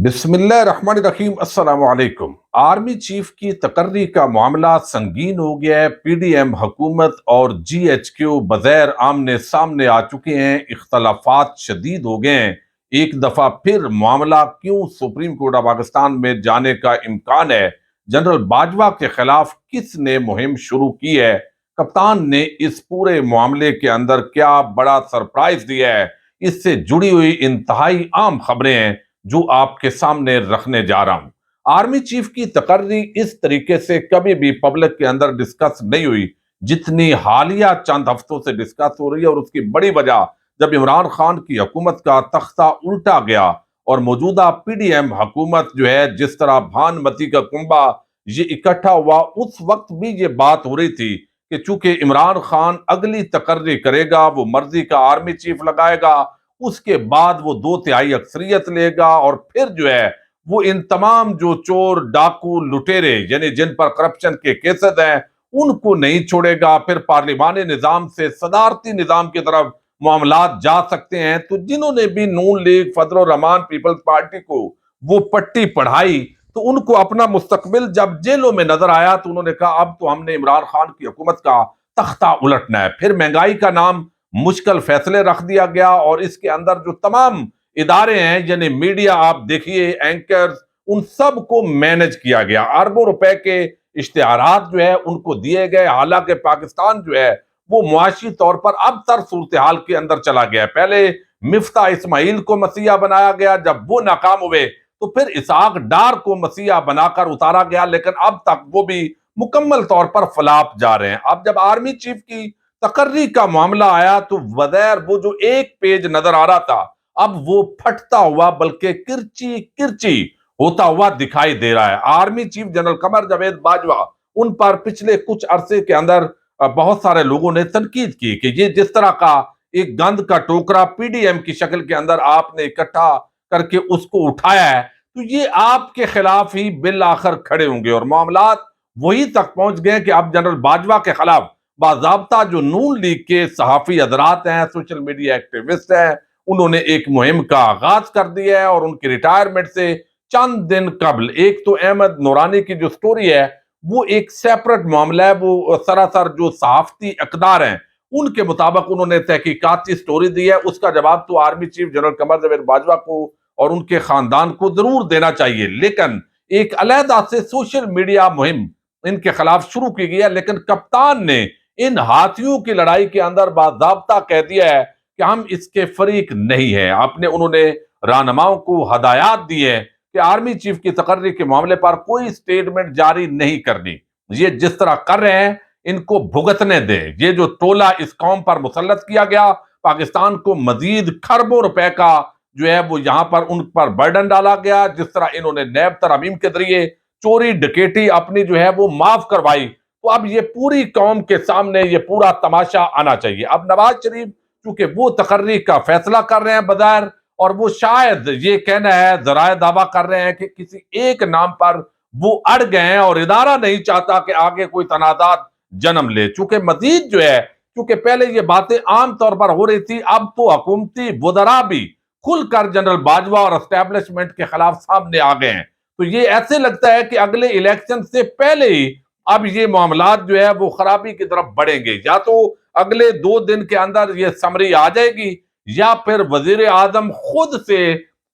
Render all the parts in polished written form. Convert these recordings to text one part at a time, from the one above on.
بسم اللہ الرحمن الرحیم۔ السلام علیکم۔ آرمی چیف کی تقرری کا معاملہ سنگین ہو گیا ہے۔ پی ڈی ایم حکومت اور جی ایچ کیو بظاہر آمنے سامنے آ چکے ہیں، اختلافات شدید ہو گئے ہیں۔ ایک دفعہ پھر معاملہ کیوں سپریم کورٹ آف پاکستان میں جانے کا امکان ہے؟ جنرل باجوہ کے خلاف کس نے مہم شروع کی ہے؟ کپتان نے اس پورے معاملے کے اندر کیا بڑا سرپرائز دیا ہے؟ اس سے جڑی ہوئی انتہائی عام خبریں ہیں جو آپ کے سامنے رکھنے جا رہا ہوں۔ آرمی چیف کی تقرری اس طریقے سے کبھی بھی پبلک کے اندر ڈسکس نہیں ہوئی جتنی حالیہ چند ہفتوں سے ڈسکس ہو رہی ہے، اور اس کی بڑی وجہ جب عمران خان کی حکومت کا تختہ الٹا گیا اور موجودہ پی ڈی ایم حکومت جو ہے جس طرح بھان متی کا کنبا یہ اکٹھا ہوا، اس وقت بھی یہ بات ہو رہی تھی کہ چونکہ عمران خان اگلی تقرری کرے گا، وہ مرضی کا آرمی چیف لگائے گا، اس کے بعد وہ 2/3 اکثریت لے گا، اور پھر جو ہے وہ ان تمام جو چور ڈاکو لٹیرے یعنی جن پر کرپشن کے کیسز ہیں ان کو نہیں چھوڑے گا۔ پھر پارلیمانی نظام سے صدارتی نظام کی طرف معاملات جا سکتے ہیں۔ تو جنہوں نے بھی نون لیگ، فضل الرحمان پیپلز پارٹی کو وہ پٹی پڑھائی، تو ان کو اپنا مستقبل جب جیلوں میں نظر آیا تو انہوں نے کہا اب تو ہم نے عمران خان کی حکومت کا تختہ الٹنا ہے۔ پھر مہنگائی کا نام مشکل فیصلے رکھ دیا گیا، اور اس کے اندر جو تمام ادارے ہیں یعنی میڈیا آپ دیکھیے، اینکرز، ان سب کو مینج کیا گیا۔ اربوں روپے کے اشتہارات جو ہے ان کو دیے گئے، حالانکہ پاکستان جو ہے وہ معاشی طور پر اب تر صورتحال کے اندر چلا گیا ہے۔ پہلے مفتاح اسماعیل کو مسیحا بنایا گیا، جب وہ ناکام ہوئے تو پھر اسحاق ڈار کو مسیحا بنا کر اتارا گیا، لیکن اب تک وہ بھی مکمل طور پر فلاپ جا رہے ہیں۔ اب جب آرمی چیف کی تقرری کا معاملہ آیا تو بظاہر وہ جو ایک پیج نظر آ رہا تھا اب وہ پھٹتا ہوا بلکہ کرچی کرچی ہوتا ہوا دکھائی دے رہا ہے۔ Army chief general Qamar Javed Bajwa, ان پر پچھلے کچھ عرصے کے اندر بہت سارے لوگوں نے تنقید کی کہ یہ جس طرح کا ایک گند کا ٹوکرا پی ڈی ایم کی شکل کے اندر آپ نے اکٹھا کر کے اس کو اٹھایا ہے، تو یہ آپ کے خلاف ہی بالآخر کھڑے ہوں گے، اور معاملات وہی تک پہنچ گئے کہ اب جنرل باجوہ کے خلاف باضابطہ جو نون لیگ کے صحافی حضرات ہیں، سوشل میڈیا ایکٹیوسٹ ہیں، انہوں نے ایک مہم کا آغاز کر دیا ہے۔ اور ان کی ریٹائرمنٹ سے چند دن قبل ایک تو احمد نورانی کی جو سٹوری ہے وہ ایک سیپریٹ معاملہ ہے، وہ سراسر جو صحافتی اقدار ہیں ان کے مطابق انہوں نے تحقیقاتی سٹوری دی ہے، اس کا جواب تو army chief general Qamar Javed Bajwa کو اور ان کے خاندان کو ضرور دینا چاہیے۔ لیکن ایک علیحدہ سے سوشل میڈیا مہم ان کے خلاف شروع کی گئی ہے، لیکن کپتان نے ان ہاتھیوں کی لڑائی کے اندر باضابطہ کہہ دیا ہے کہ ہم اس کے فریق نہیں ہیں۔ انہوں نے رہنماؤں کو ہدایات دی ہے کہ آرمی چیف کی تقرری کے معاملے پر کوئی سٹیٹمنٹ جاری نہیں کرنی، یہ جس طرح کر رہے ہیں ان کو بھگتنے دیں۔ یہ جو ٹولہ اس قوم پر مسلط کیا گیا، پاکستان کو مزید کھربوں روپے کا جو ہے وہ یہاں پر ان پر برڈن ڈالا گیا، جس طرح انہوں نے نیب ترامیم کے ذریعے چوری ڈکیٹی اپنی جو ہے وہ معاف کروائی، تو اب یہ پوری قوم کے سامنے یہ پورا تماشا آنا چاہیے۔ اب نواز شریف چونکہ وہ تقرری کا فیصلہ کر رہے ہیں بظاہر، اور وہ شاید یہ کہنا ہے، ذرائع دعویٰ کر رہے ہیں کہ کسی ایک نام پر وہ اڑ گئے ہیں اور ادارہ نہیں چاہتا کہ آگے کوئی تنازعات جنم لے۔ چونکہ مزید جو ہے، چونکہ پہلے یہ باتیں عام طور پر ہو رہی تھی، اب تو حکومتی وزراء بھی کھل کر جنرل باجوہ اور اسٹیبلشمنٹ کے خلاف سامنے آ گئے ہیں۔ تو یہ ایسے لگتا ہے کہ اگلے الیکشن سے پہلے ہی اب یہ معاملات جو ہے وہ خرابی کی طرف بڑھیں گے، یا تو اگلے 2 دن کے اندر یہ سمری آ جائے گی، یا پھر وزیر اعظم خود سے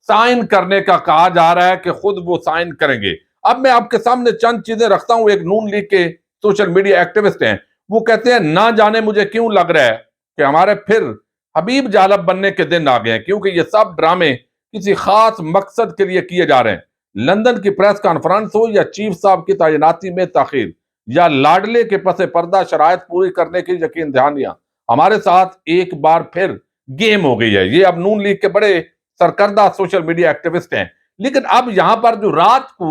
سائن کرنے کا کہا جا رہا ہے کہ خود وہ سائن کریں گے۔ اب میں آپ کے سامنے چند چیزیں رکھتا ہوں۔ ایک نون لیگ کے سوشل میڈیا ایکٹیوسٹ ہیں، وہ کہتے ہیں نہ جانے مجھے کیوں لگ رہا ہے کہ ہمارے پھر حبیب جالب بننے کے دن آ گئے ہیں، کیونکہ یہ سب ڈرامے کسی خاص مقصد کے لیے کیے جا رہے ہیں۔ لندن کی پریس کانفرنس ہو، یا چیف صاحب کی تعیناتی میں تاخیر، یا لاڈلے کے پس پردہ شرائط پوری کرنے کی یقین دہانیاں، ہمارے ساتھ ایک بار پھر گیم ہو گئی ہے۔ یہ اب نون لیگ کے بڑے سرکردہ سوشل میڈیا ایکٹیوسٹ ہیں۔ لیکن اب یہاں پر جو رات کو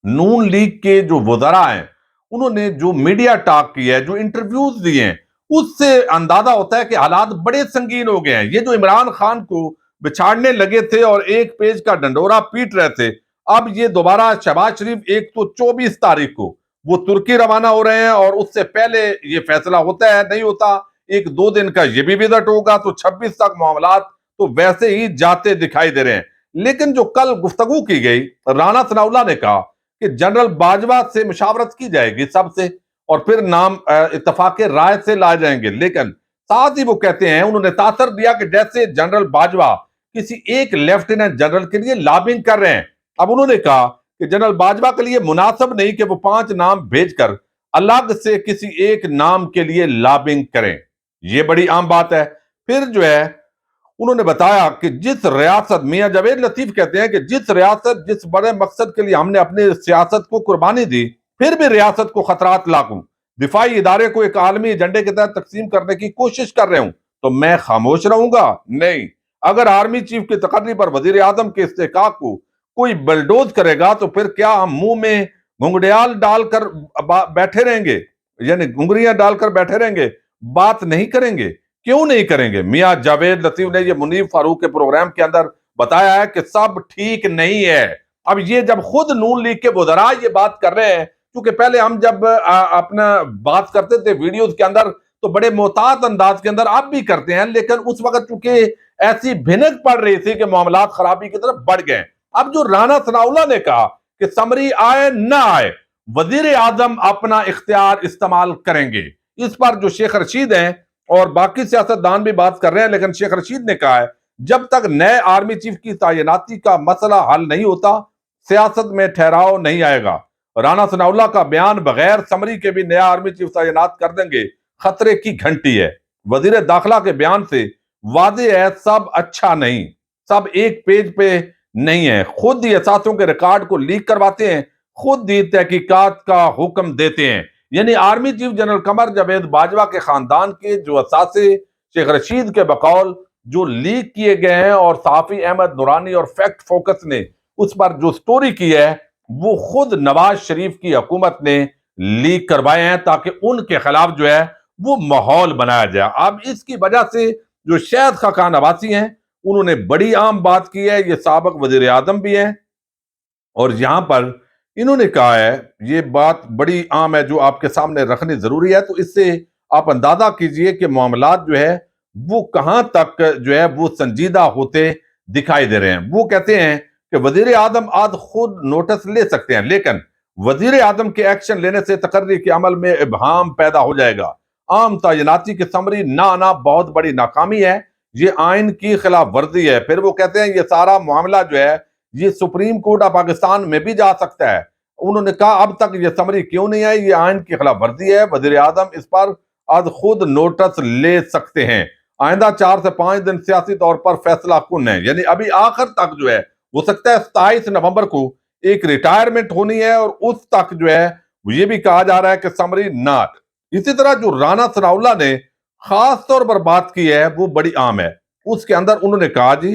نون لیگ کے جو وزراء ہیں انہوں نے جو میڈیا ٹاک کی ہے، جو انٹرویوز دیے ہیں، اس سے اندازہ ہوتا ہے کہ حالات بڑے سنگین ہو گئے ہیں۔ یہ جو عمران خان کو بچھاڑنے لگے تھے اور ایک پیج کا ڈنڈورا پیٹ رہے تھے، اب یہ دوبارہ شہباز شریف ایک تو 24 تاریخ کو وہ ترکی روانہ ہو رہے ہیں، اور اس سے پہلے یہ فیصلہ ہوتا ہے نہیں ہوتا، 1-2 دن کا یہ بھی وزٹ ہوگا، تو 26 تک معاملات تو ویسے ہی جاتے دکھائی دے رہے ہیں۔ لیکن جو کل گفتگو کی گئی، رانا ثناءاللہ نے کہا کہ جنرل باجوہ سے مشاورت کی جائے گی سب سے، اور پھر نام اتفاق رائے سے لائے جائیں گے، لیکن ساتھ ہی وہ کہتے ہیں، انہوں نے تاثر دیا کہ جیسے جنرل باجوہ کسی ایک لیفٹیننٹ جنرل کے لیے لابنگ کر رہے ہیں۔ اب انہوں نے کہا کہ جنرل باجوہ کے لیے مناسب نہیں کہ وہ 5 نام بھیج کر الگ سے کسی ایک نام کے لیے لابنگ کریں۔ یہ بڑی عام بات ہے۔ پھر جو ہے انہوں نے بتایا کہ جس ریاست، میاں جاوید لطیف کہتے ہیں کہ جس ریاست، جس بڑے مقصد کے لیے ہم نے اپنی سیاست کو قربانی دی، پھر بھی ریاست کو خطرات لاقوں، دفاعی ادارے کو ایک عالمی ایجنڈے کے تحت تقسیم کرنے کی کوشش کر رہے ہوں تو میں خاموش رہوں گا؟ نہیں۔ اگر آرمی چیف کی تقرری پر وزیر اعظم کے استحقاق کو کوئی بلڈوز کرے گا تو پھر کیا ہم منہ میں گھنگریال ڈال کر بیٹھے رہیں گے، یعنی گھنگریاں ڈال کر بیٹھے رہیں گے، بات نہیں کریں گے؟ کیوں نہیں کریں گے؟ میاں جاوید لطیف نے یہ منیب فاروق کے پروگرام کے اندر بتایا ہے کہ سب ٹھیک نہیں ہے۔ اب یہ جب خود نون لیگ کے وزراء یہ بات کر رہے ہیں، کیونکہ پہلے ہم جب اپنا بات کرتے تھے ویڈیوز کے اندر تو بڑے محتاط انداز کے اندر اب بھی کرتے ہیں، لیکن اس وقت چونکہ ایسی بھنک پڑ رہی تھی کہ معاملات خرابی کی طرف بڑھ گئے۔ اب جو رانا ثناءاللہ نے کہا کہ سمری آئے نہ آئے، وزیر اعظم اپنا اختیار استعمال کریں گے، اس پر جو شیخ رشید ہیں اور باقی سیاستدان بھی بات کر رہے ہیں، لیکن شیخ رشید نے کہا ہے جب تک نئے آرمی چیف کی تعیناتی کا مسئلہ حل نہیں ہوتا، سیاست میں ٹھہراؤ نہیں آئے گا۔ رانا ثناءاللہ کا بیان بغیر سمری کے بھی نیا آرمی چیف تعینات کر دیں گے، خطرے کی گھنٹی ہے۔ وزیر داخلہ کے بیان سے واضح ہے سب اچھا نہیں، سب ایک پیج پہ نہیں ہے، خود ہی اثاثوں کے ریکارڈ کو لیک کرواتے ہیں، خود ہی تحقیقات کا حکم دیتے ہیں۔ یعنی army chief general Qamar Javed Bajwa کے خاندان کے جو اثاثے شیخ رشید کے بقول جو لیک کیے گئے ہیں، اور صحافی احمد نورانی اور فیکٹ فوکس نے اس پر جو سٹوری کی ہے وہ خود نواز شریف کی حکومت نے لیک کروائے ہیں تاکہ ان کے خلاف جو ہے وہ ماحول بنایا جائے۔ اب اس کی وجہ سے جو شہد خاقان عباسی ہیں انہوں نے بڑی عام بات کی ہے، یہ سابق وزیر اعظم بھی ہیں، اور یہاں پر انہوں نے کہا ہے، یہ بات بڑی عام ہے جو آپ کے سامنے رکھنی ضروری ہے، تو اس سے آپ اندازہ کیجئے کہ معاملات جو ہے وہ کہاں تک جو ہے وہ سنجیدہ ہوتے دکھائی دے رہے ہیں۔ وہ کہتے ہیں کہ وزیر اعظم آج خود نوٹس لے سکتے ہیں، لیکن وزیر اعظم کے ایکشن لینے سے تقرری کے عمل میں ابہام پیدا ہو جائے گا۔ عام تعیناتی کی سمری نہ آنا بہت بڑی ناکامی ہے، یہ آئین کی خلاف ورزی ہے۔ پھر وہ کہتے ہیں یہ سارا معاملہ جو ہے یہ سپریم کورٹ آف پاکستان میں بھی جا سکتا ہے۔ انہوں نے کہا اب تک یہ سمری کیوں نہیں آئی، یہ آئین کی خلاف ورزی ہے، وزیر اعظم اس پر آج خود نوٹس لے سکتے ہیں۔ آئندہ 4 سے 5 دن سیاسی طور پر فیصلہ کن ہے، یعنی ابھی آخر تک جو ہے ہو سکتا ہے 27 نومبر کو ایک ریٹائرمنٹ ہونی ہے، اور اس تک جو ہے یہ بھی کہا جا رہا ہے کہ سمری نہ آئے۔ اسی طرح جو رانا ثناءاللہ نے خاص طور پر بات کی ہے وہ بڑی عام ہے۔ اس کے اندر انہوں نے کہا جی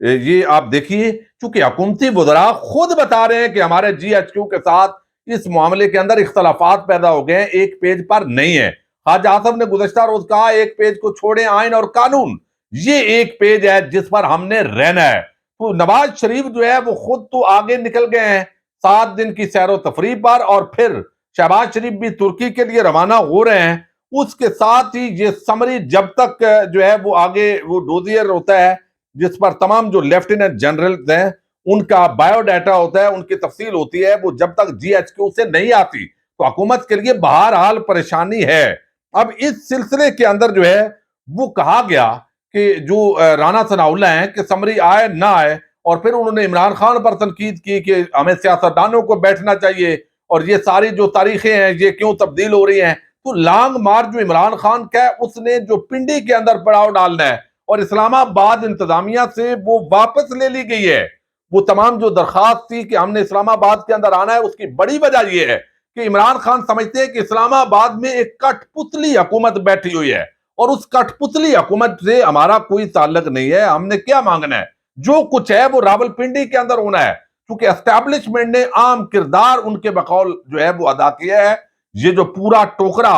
یہ آپ دیکھیے، چونکہ حکومتی وزراء خود بتا رہے ہیں کہ ہمارے جی ایچ کیو کے ساتھ اس معاملے کے اندر اختلافات پیدا ہو گئے ہیں، ایک پیج پر نہیں ہے۔ خواجہ آصف نے گزشتہ روز کہا ایک پیج کو چھوڑیں آئین اور قانون، یہ ایک پیج ہے جس پر ہم نے رہنا ہے۔ تو نواز شریف جو ہے وہ خود تو آگے نکل گئے ہیں 7 دن کی سیر و تفریح پر، اور پھر شہباز شریف بھی ترکی کے لیے روانہ ہو رہے ہیں۔ اس کے ساتھ ہی یہ سمری جب تک جو ہے وہ آگے وہ ڈوزیئر ہوتا ہے جس پر تمام جو لیفٹیننٹ جنرل ہیں ان کا بایو ڈیٹا ہوتا ہے، ان کی تفصیل ہوتی ہے، وہ جب تک جی ایچ کیو سے نہیں آتی تو حکومت کے لیے بہرحال پریشانی ہے۔ اب اس سلسلے کے اندر جو ہے وہ کہا گیا کہ جو رانا ثناءاللہ ہیں کہ سمری آئے نہ آئے، اور پھر انہوں نے عمران خان پر تنقید کی کہ ہمیں سیاستدانوں کو بیٹھنا چاہیے، اور یہ ساری جو تاریخیں ہیں یہ کیوں تبدیل ہو رہی ہیں۔ تو لانگ مارچ جو عمران خان کا ہے اس نے جو پنڈی کے اندر پڑاؤ ڈالنا ہے، اور اسلام آباد انتظامیہ سے وہ واپس لے لی گئی ہے۔ وہ تمام جو درخواست تھی کہ ہم نے اسلام آباد کے اندر آنا ہے، اس کی بڑی وجہ یہ ہے کہ عمران خان سمجھتے ہیں کہ اسلام آباد میں ایک کٹ پتلی حکومت بیٹھی ہوئی ہے، اور اس کٹ پتلی حکومت سے ہمارا کوئی تعلق نہیں ہے، ہم نے کیا مانگنا ہے، جو کچھ ہے وہ راول پنڈی کے اندر ہونا ہے، کیونکہ اسٹیبلشمنٹ نے عام کردار ان کے بقول جو ہے وہ ادا کیا ہے۔ یہ جو پورا ٹوکرا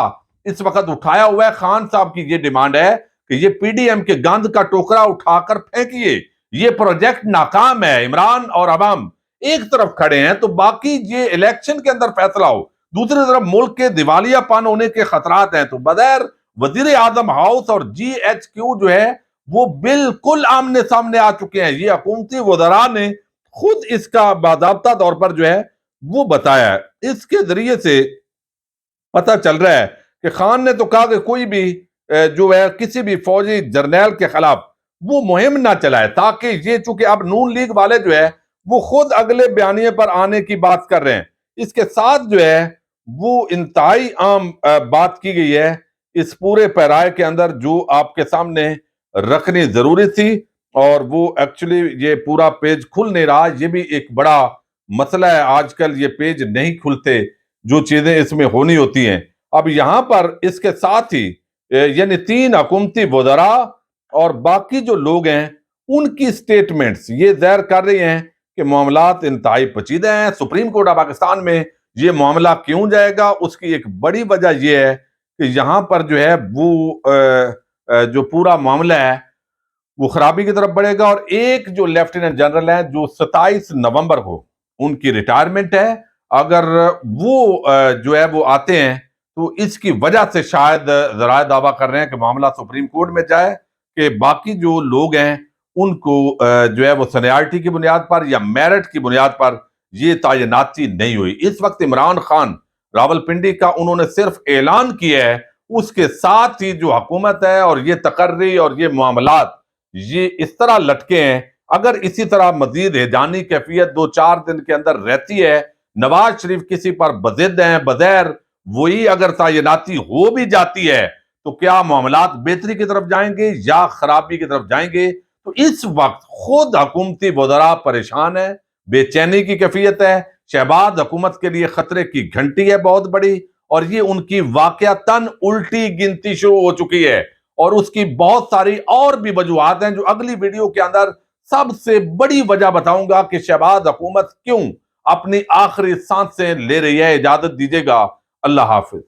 اس وقت اٹھایا ہوا ہے، خان صاحب کی یہ ڈیمانڈ ہے کہ یہ پی ڈی ایم کے گند کا ٹوکرا اٹھا کر پھینکیے، یہ پروجیکٹ ناکام ہے، عمران اور عوام ایک طرف کھڑے ہیں تو باقی یہ الیکشن کے اندر فیصلہ ہو۔ دوسری طرف ملک کے دیوالیہ پن ہونے کے خطرات ہیں، تو بغیر وزیر اعظم ہاؤس اور جی ایچ کیو جو ہے وہ بالکل آمنے سامنے آ چکے ہیں. یہ حکومتی وزراء نے خود اس کا باضابطہ طور پر جو ہے وہ بتایا ہے. اس کے ذریعے سے پتہ چل رہا ہے کہ خان نے تو کہا کہ کوئی بھی جو ہے کسی بھی فوجی جرنیل کے خلاف وہ مہم نہ چلائے، تاکہ یہ چونکہ اب نون لیگ والے جو ہے وہ خود اگلے بیانیے پر آنے کی بات کر رہے ہیں. اس کے ساتھ جو ہے وہ انتہائی عام بات کی گئی ہے اس پورے پیرائے کے اندر جو آپ کے سامنے رکھنی ضروری تھی، اور وہ ایکچولی یہ پورا پیج کھل نہیں رہا. یہ بھی ایک بڑا مسئلہ ہے، آج کل یہ پیج نہیں کھلتے جو چیزیں اس میں ہونی ہوتی ہیں. اب یہاں پر اس کے ساتھ ہی یعنی 3 حکومتی وزراء اور باقی جو لوگ ہیں ان کی سٹیٹمنٹس یہ ظاہر کر رہی ہیں کہ معاملات انتہائی پیچیدہ ہیں. سپریم کورٹ آف پاکستان میں یہ معاملہ کیوں جائے گا، اس کی ایک بڑی وجہ یہ ہے کہ یہاں پر جو ہے وہ جو پورا معاملہ ہے وہ خرابی کی طرف بڑھے گا. اور ایک جو لیفٹیننٹ جنرل ہیں جو 27 نومبر کو ان کی ریٹائرمنٹ ہے، اگر وہ جو ہے وہ آتے ہیں تو اس کی وجہ سے شاید ذرائع دعویٰ کر رہے ہیں کہ معاملہ سپریم کورٹ میں جائے کہ باقی جو لوگ ہیں ان کو جو ہے وہ سینیارٹی کی بنیاد پر یا میرٹ کی بنیاد پر یہ تعیناتی نہیں ہوئی. اس وقت عمران خان راولپنڈی کا انہوں نے صرف اعلان کیا ہے، اس کے ساتھ ہی جو حکومت ہے اور یہ تقرری اور یہ معاملات یہ اس طرح لٹکے ہیں. اگر اسی طرح مزید ہیجانی کیفیت 2-4 دن کے اندر رہتی ہے، نواز شریف کسی پر بضد ہیں، بغیر وہی اگر تعیناتی ہو بھی جاتی ہے تو کیا معاملات بہتری کی طرف جائیں گے یا خرابی کی طرف جائیں گے؟ تو اس وقت خود حکومتی وزراء پریشان ہے، بے چینی کی کیفیت ہے. شہباز حکومت کے لیے خطرے کی گھنٹی ہے بہت بڑی، اور یہ ان کی واقعتاً الٹی گنتی شروع ہو چکی ہے. اور اس کی بہت ساری اور بھی وجوہات ہیں جو اگلی ویڈیو کے اندر سب سے بڑی وجہ بتاؤں گا کہ شہباز حکومت کیوں اپنی آخری سانسیں لے رہی ہے. اجازت دیجیے گا. اللہ حافظ.